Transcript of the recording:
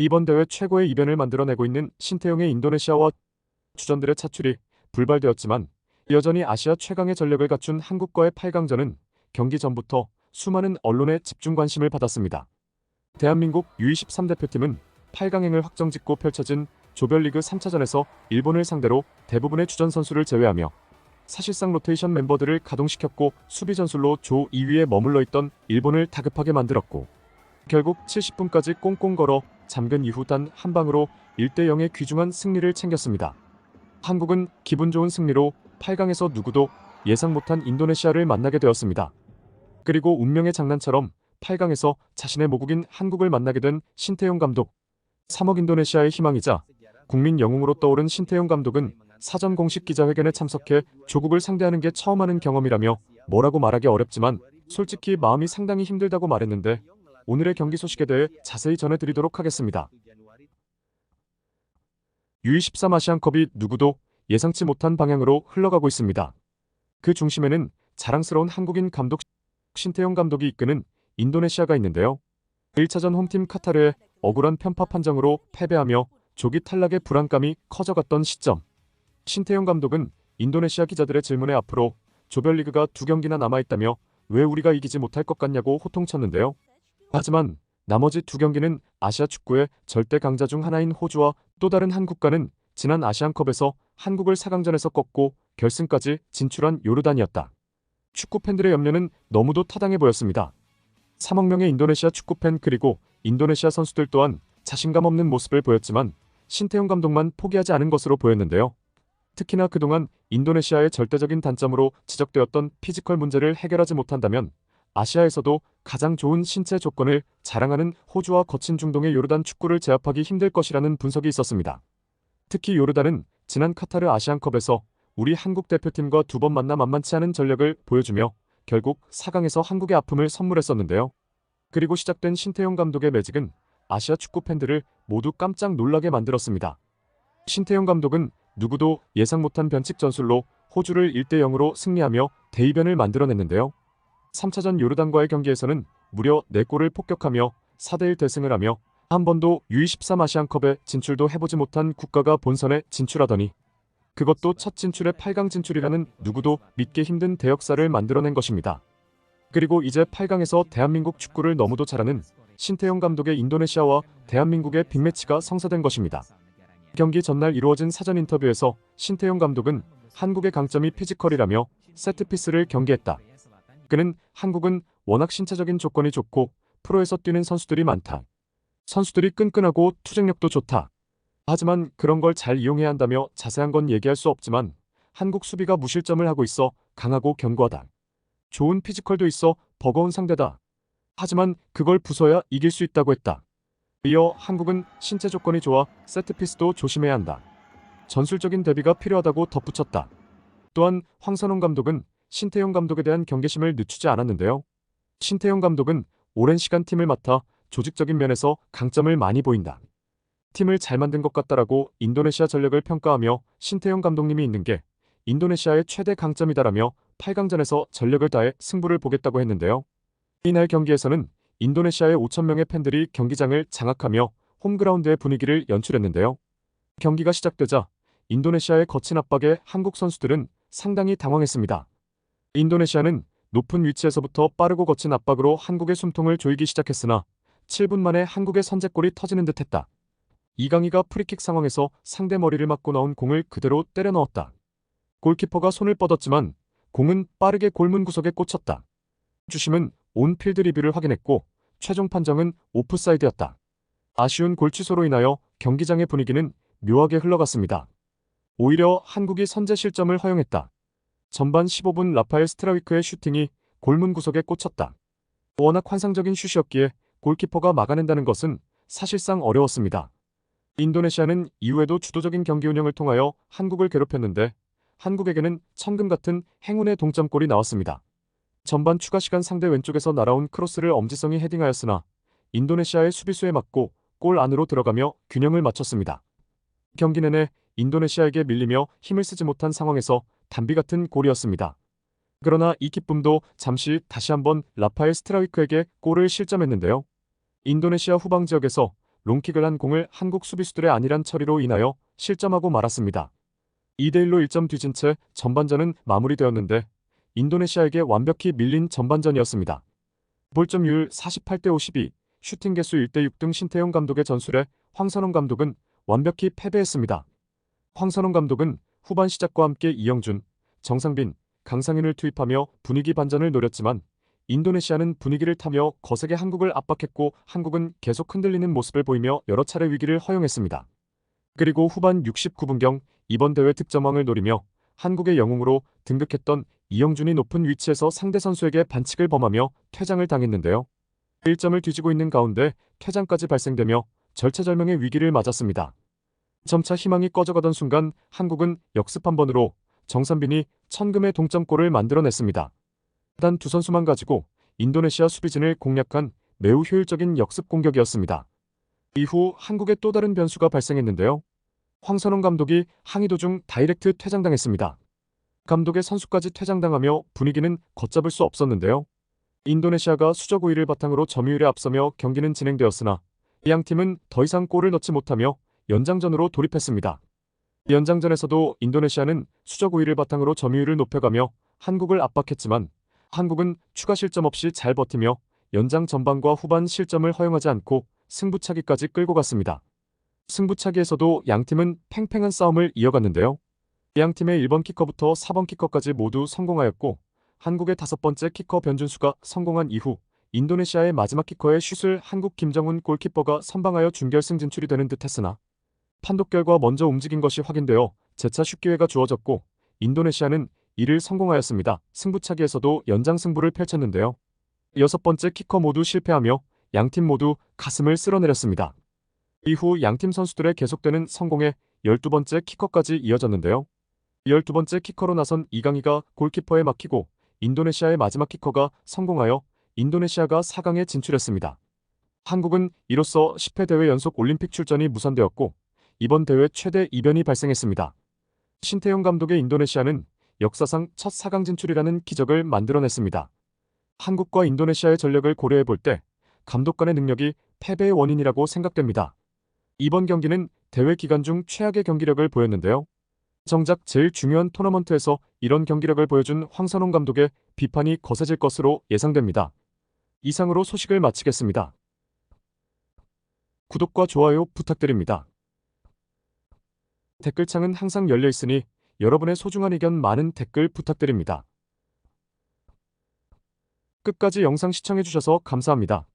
이번 대회 최고의 이변을 만들어내고 있는 신태용의 인도네시아와 주전들의 차출이 불발되었지만 여전히 아시아 최강의 전력을 갖춘 한국과의 8강전은 경기 전부터 수많은 언론의 집중 관심을 받았습니다. 대한민국 U23 대표팀은 8강행을 확정짓고 펼쳐진 조별리그 3차전에서 일본을 상대로 대부분의 주전 선수를 제외하며 사실상 로테이션 멤버들을 가동시켰고 수비 전술로 조 2위에 머물러 있던 일본을 다급하게 만들었고 결국 70분까지 꽁꽁 걸어 잠근 이후 단 한 방으로 1대0의 귀중한 승리를 챙겼습니다. 한국은 기분 좋은 승리로 8강에서 누구도 예상 못한 인도네시아를 만나게 되었습니다. 그리고 운명의 장난처럼 8강에서 자신의 모국인 한국을 만나게 된 신태용 감독. 3억 인도네시아의 희망이자 국민 영웅으로 떠오른 신태용 감독은 사전 공식 기자회견에 참석해 조국을 상대하는 게 처음 하는 경험이라며 뭐라고 말하기 어렵지만 솔직히 마음이 상당히 힘들다고 말했는데 오늘의 경기 소식에 대해 자세히 전해드리도록 하겠습니다. U23 아시안컵이 누구도 예상치 못한 방향으로 흘러가고 있습니다. 그 중심에는 자랑스러운 한국인 감독 신태용 감독이 이끄는 인도네시아가 있는데요. 1차전 홈팀 카타르에 억울한 편파 판정으로 패배하며 조기 탈락의 불안감이 커져갔던 시점. 신태용 감독은 인도네시아 기자들의 질문에 앞으로 조별리그가 2경기나 남아있다며 왜 우리가 이기지 못할 것 같냐고 호통쳤는데요. 하지만 나머지 2경기는 아시아 축구의 절대 강자 중 하나인 호주와 또 다른 한국과는 지난 아시안컵에서 한국을 4강전에서 꺾고 결승까지 진출한 요르단이었다. 축구 팬들의 염려는 너무도 타당해 보였습니다. 3억 명의 인도네시아 축구 팬 그리고 인도네시아 선수들 또한 자신감 없는 모습을 보였지만 신태용 감독만 포기하지 않은 것으로 보였는데요. 특히나 그동안 인도네시아의 절대적인 단점으로 지적되었던 피지컬 문제를 해결하지 못한다면 아시아에서도 가장 좋은 신체 조건을 자랑하는 호주와 거친 중동의 요르단 축구를 제압하기 힘들 것이라는 분석이 있었습니다. 특히 요르단은 지난 카타르 아시안컵에서 우리 한국 대표팀과 2번 만나 만만치 않은 전력을 보여주며 결국 4강에서 한국의 아픔을 선물했었는데요. 그리고 시작된 신태용 감독의 매직은 아시아 축구 팬들을 모두 깜짝 놀라게 만들었습니다. 신태용 감독은 누구도 예상 못한 변칙 전술로 호주를 1대0으로 승리하며 대이변을 만들어냈는데요. 3차전 요르단과의 경기에서는 무려 4골을 폭격하며 4대1 대승을 하며 한 번도 U23 아시안컵에 진출도 해보지 못한 국가가 본선에 진출하더니 그것도 첫 진출의 8강 진출이라는 누구도 믿기 힘든 대역사를 만들어낸 것입니다. 그리고 이제 8강에서 대한민국 축구를 너무도 잘하는 신태용 감독의 인도네시아와 대한민국의 빅매치가 성사된 것입니다. 경기 전날 이루어진 사전 인터뷰에서 신태용 감독은 한국의 강점이 피지컬이라며 세트피스를 경계했다. 그는 한국은 워낙 신체적인 조건이 좋고 프로에서 뛰는 선수들이 많다. 선수들이 끈끈하고 투쟁력도 좋다. 하지만 그런 걸 잘 이용해야 한다며 자세한 건 얘기할 수 없지만 한국 수비가 무실점을 하고 있어 강하고 견고하다. 좋은 피지컬도 있어 버거운 상대다. 하지만 그걸 부숴야 이길 수 있다고 했다. 이어 한국은 신체 조건이 좋아 세트피스도 조심해야 한다. 전술적인 대비가 필요하다고 덧붙였다. 또한 황선홍 감독은 신태용 감독에 대한 경계심을 늦추지 않았는데요. 신태용 감독은 오랜 시간 팀을 맡아 조직적인 면에서 강점을 많이 보인다. 팀을 잘 만든 것 같다라고 인도네시아 전력을 평가하며 신태용 감독님이 있는 게 인도네시아의 최대 강점이다라며 8강전에서 전력을 다해 승부를 보겠다고 했는데요. 이날 경기에서는 인도네시아의 5,000명의 팬들이 경기장을 장악하며 홈그라운드의 분위기를 연출했는데요. 경기가 시작되자 인도네시아의 거친 압박에 한국 선수들은 상당히 당황했습니다. 인도네시아는 높은 위치에서부터 빠르고 거친 압박으로 한국의 숨통을 조이기 시작했으나 7분 만에 한국의 선제골이 터지는 듯했다. 이강희가 프리킥 상황에서 상대 머리를 맞고 나온 공을 그대로 때려 넣었다. 골키퍼가 손을 뻗었지만 공은 빠르게 골문 구석에 꽂혔다. 주심은 온 필드 리뷰를 확인했고 최종 판정은 오프사이드였다. 아쉬운 골 취소로 인하여 경기장의 분위기는 묘하게 흘러갔습니다. 오히려 한국이 선제 실점을 허용했다. 전반 15분 라파엘 스트라위크의 슈팅이 골문 구석에 꽂혔다. 워낙 환상적인 슛이었기에 골키퍼가 막아낸다는 것은 사실상 어려웠습니다. 인도네시아는 이후에도 주도적인 경기 운영을 통하여 한국을 괴롭혔는데 한국에게는 천금 같은 행운의 동점골이 나왔습니다. 전반 추가 시간 상대 왼쪽에서 날아온 크로스를 엄지성이 헤딩하였으나 인도네시아의 수비수에 맞고 골 안으로 들어가며 균형을 맞췄습니다. 경기 내내 인도네시아에게 밀리며 힘을 쓰지 못한 상황에서 단비 같은 골이었습니다. 그러나 이 기쁨도 잠시 다시 한번 라파엘 스트라위크에게 골을 실점했는데요. 인도네시아 후방 지역에서 롱킥을 한 공을 한국 수비수들의 안일한 처리로 인하여 실점하고 말았습니다. 2대1로 1점 뒤진 채 전반전은 마무리되었는데 인도네시아에게 완벽히 밀린 전반전이었습니다. 볼점유율 48대 52, 슈팅 개수 1대6 등 신태용 감독의 전술에 황선홍 감독은 완벽히 패배했습니다. 황선홍 감독은 후반 시작과 함께 이영준, 정상빈, 강상윤을 투입하며 분위기 반전을 노렸지만 인도네시아는 분위기를 타며 거세게 한국을 압박했고 한국은 계속 흔들리는 모습을 보이며 여러 차례 위기를 허용했습니다. 그리고 후반 69분경 이번 대회 득점왕을 노리며 한국의 영웅으로 등극했던 이영준이 높은 위치에서 상대 선수에게 반칙을 범하며 퇴장을 당했는데요. 1점을 뒤지고 있는 가운데 퇴장까지 발생되며 절체절명의 위기를 맞았습니다. 점차 희망이 꺼져가던 순간 한국은 역습 한 번으로 정산빈이 천금의 동점골을 만들어냈습니다. 단 두 선수만 가지고 인도네시아 수비진을 공략한 매우 효율적인 역습 공격이었습니다. 이후 한국의 또 다른 변수가 발생했는데요. 황선홍 감독이 항의 도중 다이렉트 퇴장당했습니다. 감독의 선수까지 퇴장당하며 분위기는 걷잡을 수 없었는데요. 인도네시아가 수적 우위를 바탕으로 점유율에 앞서며 경기는 진행되었으나 양 팀은 더 이상 골을 넣지 못하며 연장전으로 돌입했습니다. 연장전에서도 인도네시아는 수적 우위를 바탕으로 점유율을 높여가며 한국을 압박했지만 한국은 추가 실점 없이 잘 버티며 연장 전반과 후반 실점을 허용하지 않고 승부차기까지 끌고 갔습니다. 승부차기에서도 양팀은 팽팽한 싸움을 이어갔는데요. 양팀의 1번 키커부터 4번 키커까지 모두 성공하였고 한국의 5번째 키커 변준수가 성공한 이후 인도네시아의 마지막 키커의 슛을 한국 김정훈 골키퍼가 선방하여 준결승 진출이 되는 듯 했으나 판독 결과 먼저 움직인 것이 확인되어 재차 슛 기회가 주어졌고 인도네시아는 이를 성공하였습니다. 승부차기에서도 연장 승부를 펼쳤는데요. 6번째 키커 모두 실패하며 양팀 모두 가슴을 쓸어내렸습니다. 이후 양팀 선수들의 계속되는 성공에 12번째 키커까지 이어졌는데요. 12번째 키커로 나선 이강희가 골키퍼에 막히고 인도네시아의 마지막 키커가 성공하여 인도네시아가 4강에 진출했습니다. 한국은 이로써 10회 대회 연속 올림픽 출전이 무산되었고 이번 대회 최대 이변이 발생했습니다. 신태용 감독의 인도네시아는 역사상 첫 4강 진출이라는 기적을 만들어냈습니다. 한국과 인도네시아의 전력을 고려해 볼 때 감독 간의 능력이 패배의 원인이라고 생각됩니다. 이번 경기는 대회 기간 중 최악의 경기력을 보였는데요. 정작 제일 중요한 토너먼트에서 이런 경기력을 보여준 황선홍 감독의 비판이 거세질 것으로 예상됩니다. 이상으로 소식을 마치겠습니다. 구독과 좋아요 부탁드립니다. 댓글창은 항상 열려 있으니 여러분의 소중한 의견 많은 댓글 부탁드립니다. 끝까지 영상 시청해주셔서 감사합니다.